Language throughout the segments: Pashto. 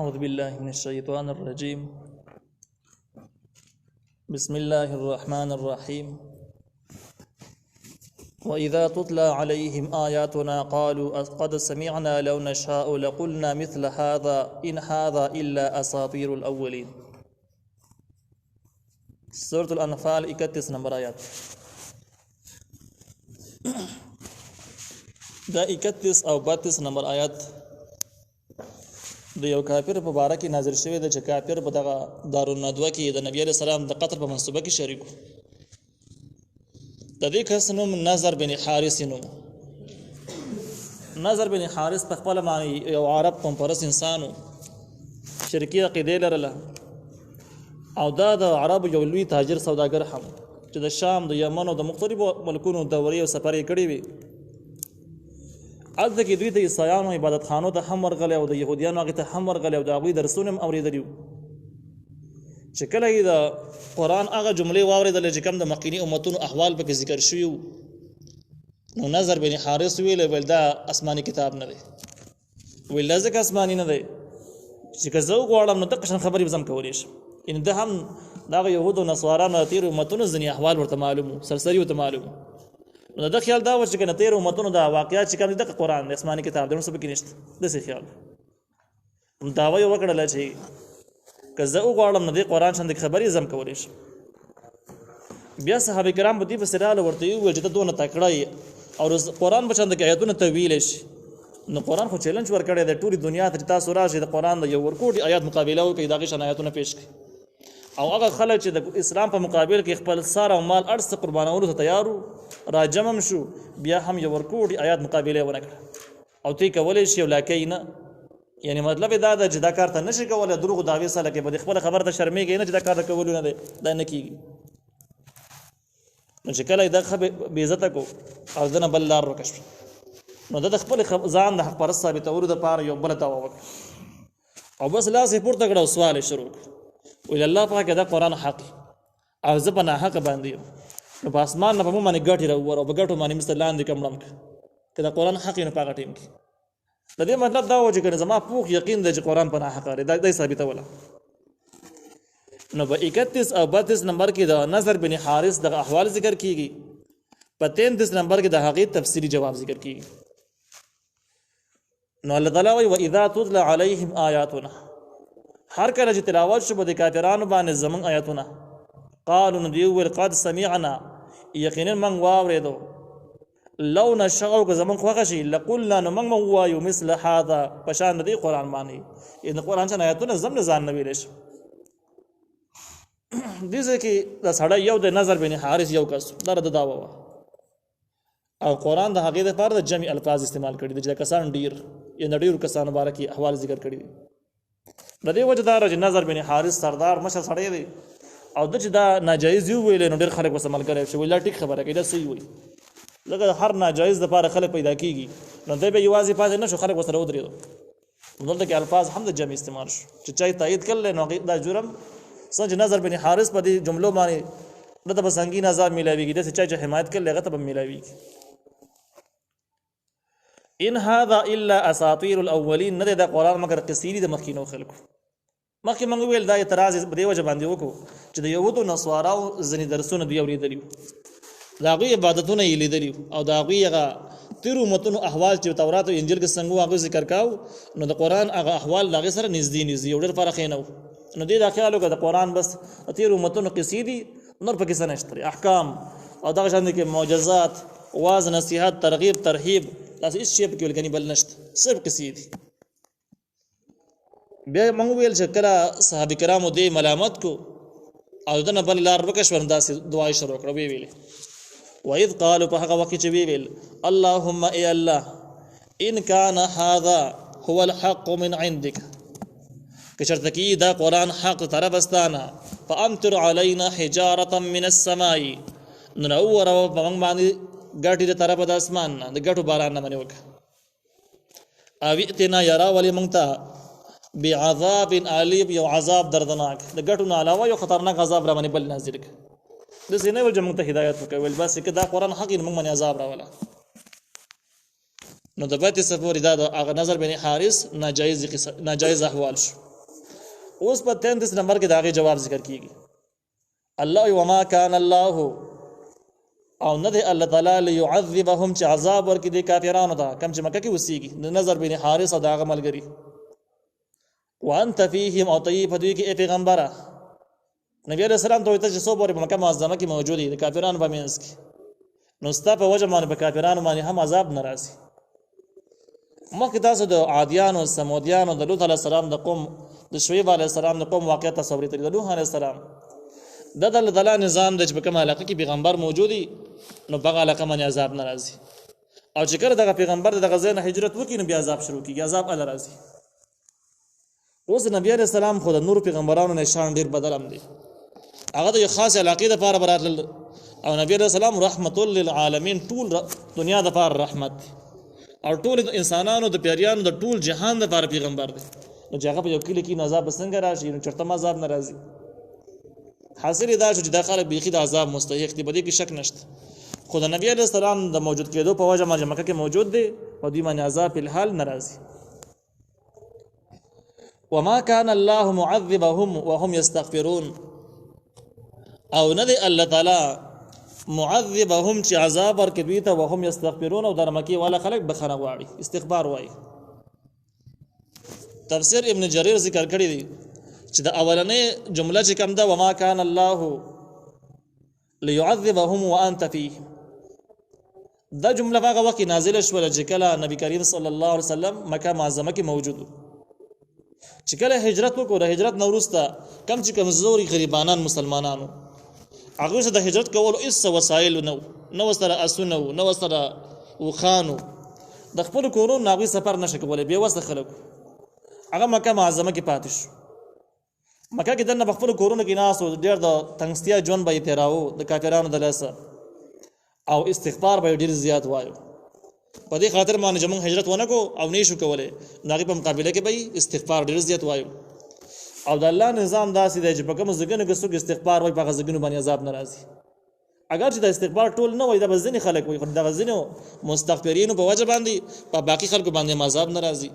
أعوذ بالله من الشيطان الرجيم. بسم الله الرحمن الرحيم. وإذا تتلى عليهم آياتنا قالوا قد سمعنا لو نشاء لقلنا مثل هذا إن هذا إلا أساطير الأولين. سورة الأنفال 31 نمبر آیات. دا 31 او 32 نمبر آیات د یو کافر په باره کې نازل شوی دی چې کافر په دغه دارالندوه کې د نبی علیه السلام د قتل په منصوبه کې شریک و. د دې کس نوم نظر بن حارث نوم. نظر بن حارث په خپله باندې یو عرب قوم پرست انسان و، شرکي عقیدې لرله، او دا د عربو یو لوی تاجر سوداګر هم چې د شام د یمن او د مختلفو ملکونو دورې او سفرې کړې وي. هلته کې دوی د عیسایانو عبادت خانو ته هم ورغلی او د یهودیانو هغې ته هم ورغلی او د هغوی درسونه هم اورېدلي وو. چې کله یې د قرآن هغه جملې واورېدلې چې کوم د مخکیني امتونو احوال پکې ذکر شوي وو، نو نظر بن حارث ویلی ویل دا آسماني کتاب نه دی. ویل دا ځکه آسماني نه دی چې که زه وغواړم نو دقه شان خبرې به زه هم کولی شم. یعنې ده هم د هغه یهودو نصوارانو د تېرو امتونو ځینې احوال ورته معلوم وو، سرسري ورته معلوم وو. نو د خیال دا و چې کنه تیر امتونو دا واقعیات چې کوم دي د قرآن د آسماني کتاب دی، نو څه پکې نشته. داسې خیال نو دعوه یې وکړله چې که زه وغواړم نو دې قرآن شان د خبرې زه هم کولی شم. بیا صحابه کرام په دې پسې راغله، ورته یې وویل چې ته دونه تکړه یې او قرآن په شان د آیاتونو ته ویلی شي. نو قرآن خو چیلنج ورکړی دی ټولې دنیا ته چې تاسو راشئ د قرآن د یو ورکوټي آیات مقابله وکړئ، د هغې شان آیاتونه پیش کړئ. او هغه خلک چې د اسلام په مقابل کې خپل سر او مال ارڅ قربانولو ته تیار وو، را جمع شو، بیا هم یو ورکوټي آیات مقابله ونه کړه. او تی کولی شي او لاکۍ نه. یعنې مطلب دا ده چې دا کار ته نشي کولی، دروغو دعوې سره کې به د خپله خبره ته شرمېږي نه چې دا کار د کولو نه دی، دا نه کېږي. نو چې کله یې دا ښه بېعزته کړو او د نه بل لار ورکه شوه، نو ده د خپل ځان د حق پرست ثابتولو دپاره یو بله دعوه وکړه او بس لاس یې پورته کړه او سوال یې شروع کړ. ویل الله پاکه دا قرآن حق او زه په ناحقه باندې یم، نو په اسمان نه په موږ باندې ګټې راوور او په ګټو باندې مثل لاندې کم ړم کړه. که دا قرآن حق وي نو په هغه ټیم کې د دې مطلب دا و چې که زما پوخ یقین دی چې قرآن په ناحقه دی، دا یې ثابتوله. نو په 31 او 32 نمبر کې د نظر بن حارث دغه احوال ذکر کېږي. په 33 نمبر کې د هغې تفصیلي جواب ذکر کېږي. نو الله تعالی وایي وَإِذَا تُتْلَى عَلَيْهِمْ آیاتنا، هر کله چې تلاوت شو به د کافرانو باندې زمونږ آیاتونه، قالو نو دوی وویل قد سمعنا، یقینا موږ واورېدو، لو نشاء که زمونږ خوښه شي لقلنا نو موږ به ووایو مثل هذا په شان د دې قرآن باندې. یعنې د قرآن شان آیاتونه زم نه ځان نه ویلی شي. دې ځای کې د سړی یو د نظر بن حارث یو کس دا د دعوه وه، او قرآن د هغې دپاره د جمع الفاظ استعمال کړي دي چې د کسان ډېر یا د ډېرو کسانو باره کې احوال ذکر کړي دي. د دې وجه دا چې نظر بن حارث سردار مشر سړی دی او د چې دا ناجایز یې وویلی نو ډېر خلک ورسره ملګری شي، وایي دا ټیک خبره کوي، دا صحیح وایي. لکه هر ناجایز دپاره خلک پیدا کېږي، نو دی به یوازې پاتې نه شو، خلک ورسره ودرېدو. دلته کې الفاظ هم د جمع استعمال شو چې چا یې تایید کړلی نو دا جرم څنګه چې نظر بن حارث په دې جملو باندې دته به سنګین عذاب میلاویږي، داسې چا چې حمایت کړلی هغه ته به میلاویږي. ان هذا الا اساطیر الاولین، نه دی دا قرآن مګر قصې دي د مخکینو خلکو. مخکې موږ وویل دا اعتراض په دې وجه باندې وکړو چې د یهودو نصواراو ځینې درسونه دوی اورېدلي وو، د هغوی عبادتونه یې لیدلي وو، او د هغوی هغه تېرو امتونو احوال چې تورات او انجیل کې څنګه وو هغوی ذکر کاو، نو د قرآن هغه احوال د هغې سره نږدې یو ډېر فرق یې نه و. نو دې دا خیال وکړه د قرآن بس د تېرو امتونو قصې دي، نور پکې څه نشته، احکام او دغه شان دي کې معجزات، واعظ، نصیحت، ترغیب، ترهیب، داسې هېڅ شی پکې ولکني بل نشته، صرف قصې دي. بیا موږ ویل چې کله صحابه کرامو دې ملامت کو او د نه بل لار ورکه شوه، داسې دعا یې شروع کړه، ویې ویلې وَإِذْ قالوا په هغه وخت کې چې ویې ویل اللهم ای الله ان کان هذا هو الحق من عندك، که چېرته کې دا قرآن حق طرف استانه، فامطر علینا حجارة من السماء، نو راووروه په موږ باندې ګټې د طرفه د اسمان نه، د ګټو باران نه باندې وکړه. او ائتنا یا راولې موږ ته بعذاب علیم، یو عذاب دردناک، د ګټو نه علاوه یو خطرناک عذاب را باندې بل نازل کړه. داسې نه ویل چې موږ ته هدایت وکړه، ویل بس که دا قرآن حق نو موږ باندې عذاب راوله. نو د 32 پورې دا د هغه نظر بن حارث ناجایز احوال شو. اوس په 33 نمبر کې داغه جواب ذکر کیږي. الله وما كان الله او نه دی الله تعالی ليعذبهم چې عذاب ورکړي د کافرانو ته کم چې مکه کې وسیږي د نظر بن حارث او داغه ملګری وانت فيهم او طيب دوی کې پیغمبره نبی عليه السلام ته چې څو بورې په مکه معظمه کې موجود دي د کافرانو په منځ کې نو ستا په وجه باندې په کافرانو باندې هم عذاب ناراضي. مخکې تاسو د عادیانو سمودیانو د لوط علیه السلام د قوم د شعیب علیه السلام د قوم واقعیت تصور کړئ. د نوح علیه السلام د الله تعالی نظام د چې په کومه علاقه کې پیغمبر موجودي نو په علاقه باندې عذاب ناراضي او چې کله دغه پیغمبر دغه ځای نه هجرت وکړي نو بیا عذاب شروع کیږي عذاب الله راضي. اوس نبی عليه السلام خو د نور پیغمبرانو نشان ډیر بدل هم دي هغه د خاص علاقې د لپاره براتل او نبی عليه السلام رحمت للعالمین ټول دنیا د لپاره رحمت او ټول انسانانو د پیریانو د ټول جهان د لپاره پیغمبر دی. نو چې هغه په یو کلی کې عذاب څنګه راشي نو چرته عذاب ناراضي. حاصل دا شو چې داخله بيخي د عذاب مستحق دي بده کې شک نشته. خو د نبی عليه السلام د موجود کېدو په وجه باندې مکه کې موجود دي او دوی باندې عذاب په حال ناراضي. وما كان الله معذبهم وهم يستغفرون او نه دی الله تعالی معذبهم چې عذاب ورکوي ته وهم يستغفرون او د مکه والا خلک بخنه غواړي استغفار وایي. تفسیر ابن جریر ذکر کړی دی چې د اولنې جمله چې کوم ده وما كان الله ليعذبهم وانت فيهم دا جمله هغه وخت نازله شوه چې کله نبی کریم صلی الله علیه وسلم مکه معظمه کې موجود چې کله هجرت وکړه هجرت نو وروسته کم چې کمزوري غریبانان مسلمانانو هغه څه د هجرت کولو هیڅ وسایل نو سره اسونه نو سره وخانو د خپل کورونو ناوی سفر نشه کولای به وسه خلکو هغه مکه معظمه کې پاتې شو. مکه کې دنه خپل کورونو کې ناس او ډېر د تنگستیا جون به تیراو د کافرانو د لاسه او استغفار به ډېر زیات وایو. په دې خاطر باندې چې موږ هجرت ونه کو او نه شو کولای ناغي په مقابله کې به استغفار ډېر زیات وایو. او د الله نظام داسې دی چې په کوم ځګنه کې څوک استغفار وایي په ځګنو باندې عذاب ناراضي. اگر چې د استغفار ټول نه وای د بزنی خلک وي خو د غزنو مستغفرین په وجه باندې په باقي خلکو باندې عذاب ناراضي.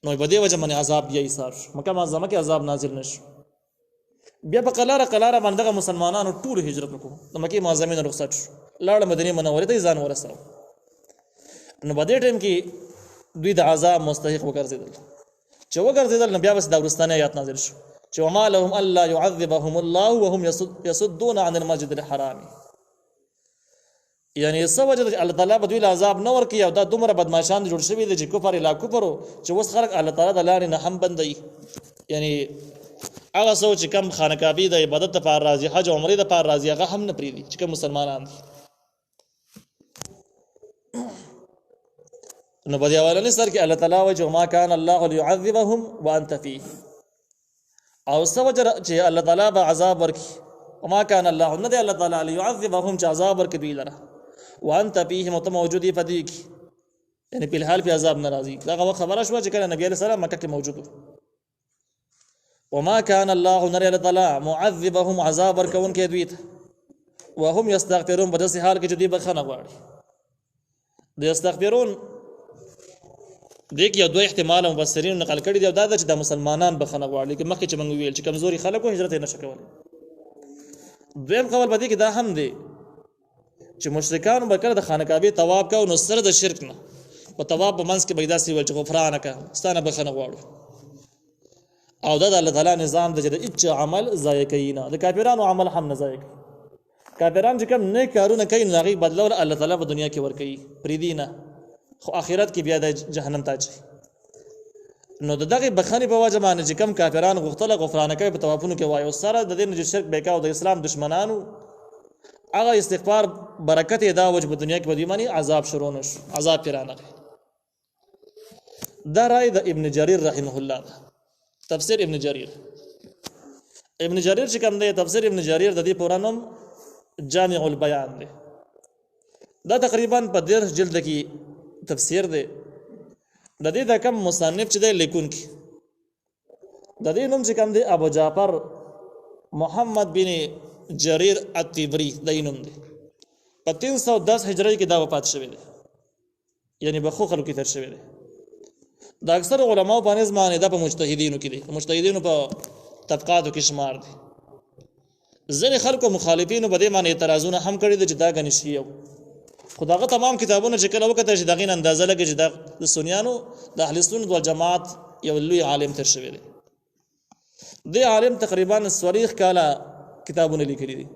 نو په دې وجه باندې عذاب یې ایثار مکه معظمه کې عذاب نازل نشو. بیا په قلاره باندې مسلمانانو ټول هجرت وکړو د مکه معظمه نه رخصت شو لاړ مدینه منوره ته ځان ورساو. نو په دې ټیم کې دوی د عذاب مستحق وګرځیدل چې وګرځیدل نو بیا بس دا ورستانه آیات نازل شو چې وما لهم الا يعذبهم الله وهم يصدون عن المسجد الحرام. یعنی سوجه الله تعالی به دوی عذاب نه ورکي او دا دومره بدمعشان جوړ شوی دي چې کفر الا کفر چې وس خلق الله تعالی د لارې نه هم بندي. یعنی هغه سوچ کم خانقاهي د عبادت لپاره راځي حج او عمره لپاره راځي هغه هم نه پریدي چې کوم مسلمانان دي. نو په دې اولنې سر کې الله تعالی وجه ما كان الله ليعذبهم وانت فيه او سوجه چې الله تعالی به عذاب ورکي وما كان الله نه دی الله تعالی ليعذبهم چې عذاب ورکي دوی لره وانت فيهم او ته موجودي پدې کې یعنی په حال په عذاب ناراضي. دا خبره شو چې کله نبی عليه السلام مکه کې موجود وما كان الله نرى تعالی معذبهم عذاب ورکون کې دوی ته وهم يستغفرون په داسې حال کې چې دوی بخښنه غواړي. د يستغفرون دیکھ یو دوه احتمال مفسرین نقل کړي دی دا چې د مسلمانان بخښنه غواړي چې مخکې چې موږ ویل چې کمزوري خلکو هجرت نه شکول. دویم قول بدی کې دا هم دی چې مشرکان به کړه د خانقاهي طواف کا او نو سره د شرک نه په طواف په منځ کې بيدا سی ول چې غفرانک ستانه بخښنه غواړي او دا د الله تعالی نظام د چې عمل ضایع کینا د کافرانو عمل هم نه ضایع کوي. کافران چې کوم نه کارونه کوي نه غي بدلول الله تعالی په دنیا کې ور کوي پریدینه خو آخرت کې بیا د جهنم ته اچي. نو دغه بخښنې په وجه باندې چې کم کافران غوښتل غفرانه کوي په طوافونو کې وایي او سره د دې نه شرک بیکاو د اسلام دشمنانو هغه استغفار برکت دا وجه په دنیا کې په دې معنی عذاب شروع نشو عذاب پیرانه. دا رائے د ابن جریر رحمه الله تفسیر ابن جریر چې کوم دی تفسیر ابن جریر د دې پورانم جامع البیان دی. دا تقریبا په 10 جلد کې تفسیر دی. د دې د کم مصنف چې دی لیکون کی د دې نوم چې کوم دی ابو جعفر محمد بن جریر الطبری د نوم دی. په 310 هجری کې دا وفات شوی دی یعنی بخو خلکو کې تر شوی دی. دا اکثر علماو په نظم باندې دا په مجتهدینو کې دي مجتهدینو په طبقاتو کې شمار دي ځینې خلکو مخالفینو په دې باندې اعتراضونه هم کړي دي چې دا ګڼل شوي خو دغه تمام کتابونه چې کله وکتل چې دغې نه اندازه لګي چې د سنیانو د اهل سنت والجماعت یو لوی عالم تیر شوی دی دې عالم تقریبا 40 کاله کتابونه لیکلي دي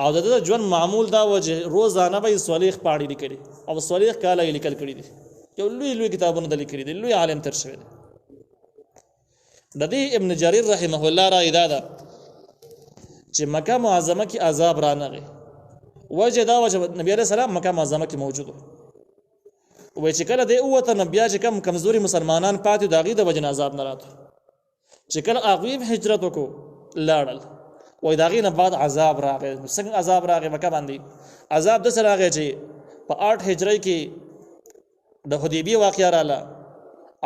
او د ژوند معمول دا و چې روزانه به 40 پاڼې لیکلي او 40 کاله یې لیکل کړي دي یو لوی کتابونه د لیکلي دي لوی عالم تیر شوی دی د دې ابن جریر رحمه الله رائے دا ده چې مکه معظمه کې عذاب رانغی وجه دا و چې نبی عليه السلام مکه معظمه کې موجود وای چې کله د اوته نبی چې کمزوري مسلمانان پاتې داغي د وجه عذاب نه راته چې کله هغه هجرت وکړو لاړل وای داغي نه بعد عذاب راغی څنګه عذاب راغی مکه باندې عذاب د سره راغی چې په 8 هجری کې د حدیبیه واقعا رااله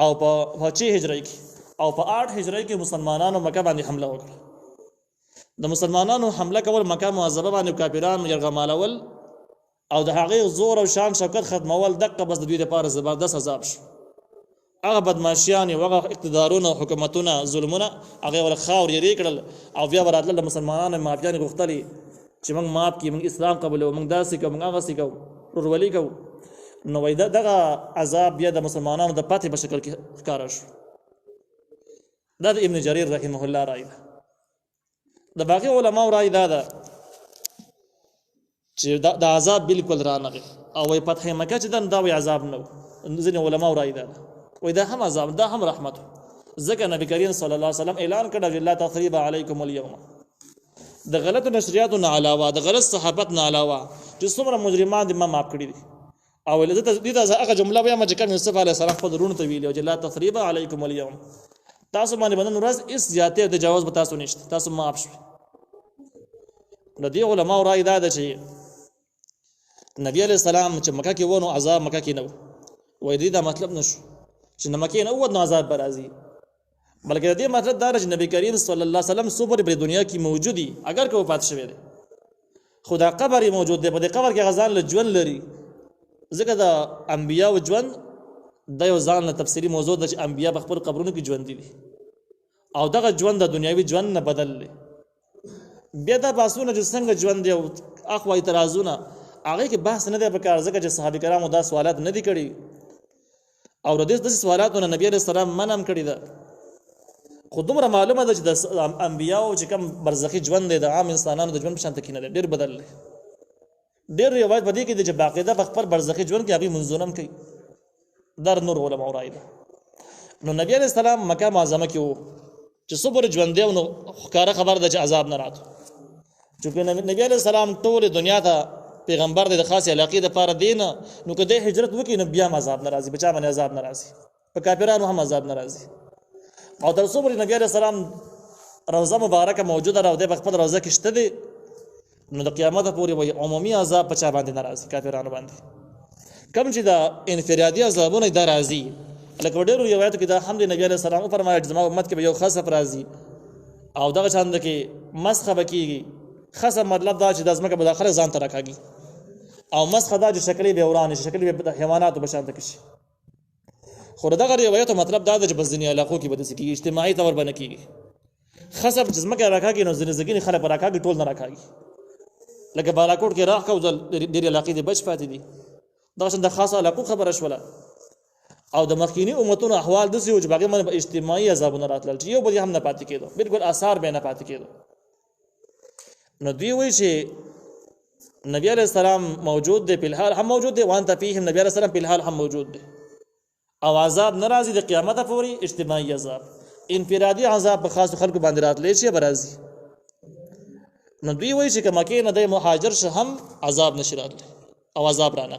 او په 6 هجری کې او په 8 هجری کې مسلمانانو مکه باندې حمله وکړه د مسلمانانو حمله کول مکه معظمه باندې کافرانو يرغمالول او د هغه زور او شان شوکت ختمول دغه بس د دوی لپاره زبردست عذاب شو هغه بدمعشیان او هغه اقتدارونه او حکومتونه ظلمونه هغه ول خاور یې کړل او بیا وراتل د مسلمانانو مافیان غوښتلي چې موږ ماپ کې موږ اسلام قبول او موږ داسې کوو موږ هغه سې کوو ورولي کوو نو وای دغه عذاب بیا د مسلمانانو د پاتې په شکل کې ښکار شو دا د ابن جریر رحمه الله رائے د باقي علماء رائے دا ده چې د عذاب بالکل رانغی او وای فتح مکه چې دا وی عذاب نه ځینې علماء رائے دا وای دا هم عذاب دا هم رحمت ځکه نبی کریم صلی الله علیه وسلم اعلان کړ چې لا تثریب علیکم اليوم د غلط نشریاتو نه علاوه د غلط صحابت نه علاوه چې څومره مجرمان دي ما معاف کړی دي او دې دا هغه جمله وایم چې کوم یوسف علیه السلام په درون ته ویلی او چې لا تثریب علیکم اليوم تاسو باندې باندې ورځ اس زیاته د جواز به تاسو نشته تاسو معاف شئ د دې علماء رائے دا ده چې نبی علیہ السلام چې مکه کې ونه عذاب مکه کې نه وای دې دا مطلب نشو چې مکه نه و نو عذاب برازي بلکې دې مطلب دا چې نبی کریم صلی الله علیه وسلم صبر په دنیا کې موجودي اگر که وفات شوی دی خدا قبر موجود دی په دې قبر کې غزان له ژوند لري ځکه دا انبیا او ژوند د یو ځان له تفسیری موضوع د انبیا په خپل قبرونو کې ژوند دي او دغه ژوند د دنیوي ژوند نه بدل لري بیا دا باسونه چې څنګه ژوند دی او اخوا اعتراضونه هغه کې بحث نه دی پکار ځکه چې صحابه کرامو دا سوالات نه دي کړي او د دې سوالاتونه نبی عليه السلام منم کړی دا خو دومره معلومه ده چې د انبیاو چې کوم برزخي ژوند دی د عام انسانانو د ژوند په شان تکینه ډیر بدل دی ډیر روایت بدی کې چې باقاعده په خپل برزخي ژوند کې هغه منځونم کوي در نور علماء رائے نو نبی عليه السلام مکه معظمه کې وو چې صبر ژوند دی نو ښکارا خبر ده چې عذاب نه راته چې نبی عليه السلام ټول دنیا ته پیغمبر د خاصه علاقې د پاره دین نو کده هجرت وکي نو بیا عذاب ناراضي بچا باندې عذاب ناراضي په کافرانو هم عذاب ناراضي او تر څو نبی عليه السلام روزه مبارکه موجوده راو د خپل روزه کې شته دي نو د قیامت پورې وي عمومي عذاب بچا باندې ناراضي کافرانو باندې کوم چې دا انفرادي عذابونه د راضي لکه ډېرو روایتو کې دا هم د نبی عليه السلام فرمایي چې زموږ امت کې یو خاصه راضي او دغه چاند کې مسخه بکیږي خاصه مطلب دا چې د ازمکه په داخله ځان ته راکاږي او مسخه دا چې شکلې به ورانه شي شکلې به حیوانات په شان تکشي خو دغه روایتو مطلب دا چې بس دنیا علاقو کې بده سکی اجتماعي تور باندې کیږي خاصه چې ازمکه راکاږي نو زنځګین خلک راکاږي ټول نه راکاږي لکه بالاکوټ کې راخ کوزل ډېر علاقې دي بچ پاتې دي دا څنګه خاصه علاقو خبره شوله او د مخکینی امتونو احوال د سيو چې باغې من اجتماعي عذابونه راتلل چې یو بل هم نه پاتې کېدو بالکل آثار به نه پاتې کېدو نو دوی وایي چې نبی عليه السلام موجود دی په الحال هم موجود دی وانت فيهم نبی عليه السلام په الحال هم موجود دی او عذاب ناراضي د قیامت پورې اجتماعي عذاب انفرادي عذاب په خاص خلکو باندې راتللی شي برازي نو دوی وایي چې کمکه نه د مهاجر شه هم عذاب نشي راتلی او عذاب رانه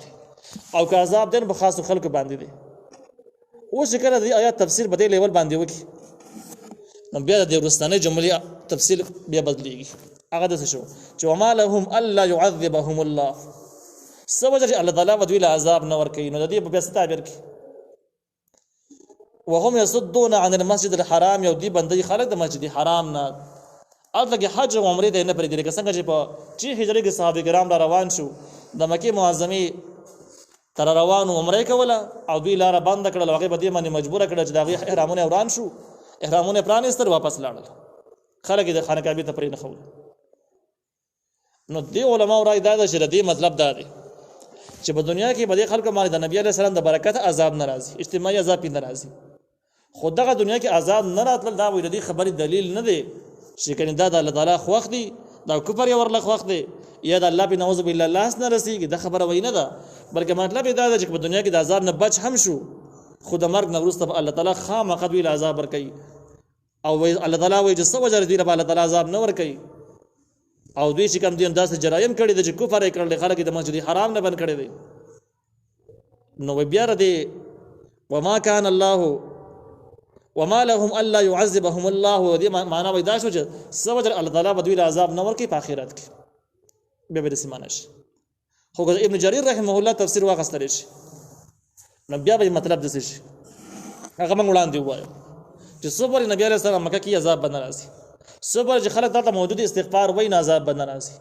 او که عذاب دین په خاص خلکو باندې دی اوس کله د آیات تفسیر په دې لیول باندې وکي نو بیا د ورستانه جملې تفصیل بیا بدلیږي هغه د څه شو چې وما لهم الا يعذبهم الله سوجه الله تعالی ودوی له عذاب نه ور کوي نو د دې په بیا تعبیر کې وهم يصدون عن المسجد الحرام یو دی بندي خلک د مسجد حرام نه اته حج او عمره د نه پرې دي څنګه چې په چې هجري کې صحابه کرام را روان شو د مکه معظمه تر روانو عمره کوله او دوی لاره بند کړل هغه به دې باندې مجبور کړل چې دا غي احرامونه وران شو احرامونه پرانستر واپس لاړل خلک د خانه کعبه ته پرې نه خول نو دی علماء راي دا چې دې مطلب دا دی چې په دنیا کې به د خلکو باندې د نبی عليه السلام د برکت عذاب ناراضي اجتماعي عذاب ناراضي خود دغه دنیا کې عذاب نه راتل دا وایي د خبرې دلیل نه دی چې کنه دا د الله تعالی خوښ دی دا کفر یې ورله خوښ دی یا د الله په نعوذ بالله لاس نه رسیږي دا خبره وای نه ده بلکې مطلب دا دی چې په دنیا کې د عذاب نه بچ هم شو خود مرګ نه وروسته الله تعالی خامخا دوی عذاب ورکړي او الله تعالی وایي چې څو وجر دی الله تعالی عذاب نه ورکړي او دوی چې کوم دي انداز جرایم کړي د کفر یې کړل خلک د مسجد حرام نه بند کړي دي نو بیا ردی وما كان الله وما لهم الا يعذبهم الله دې معنا وای دا شو چې سوجر الله تعالی بدوی عذاب نه ورکړي په آخرت کې به به سیمانش خو ابن جرير رحمه الله تفسیر واغستل شي نو بیا به مطلب د شي هغه موږ وړاندې وایو چې صبر نبی عليه السلام مکه کې عذاب بن راځي صبر چې خلک ته موجود استغفار وای نه عذاب بن راځي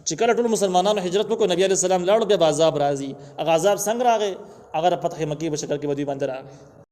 چې کله ټول مسلمانانو هجرت وکړو نبی عليه السلام لاړو بیا عذاب راځي هغه عذاب څنګه راغی هغه فتح مکی په شکل کې ودی باندې راغی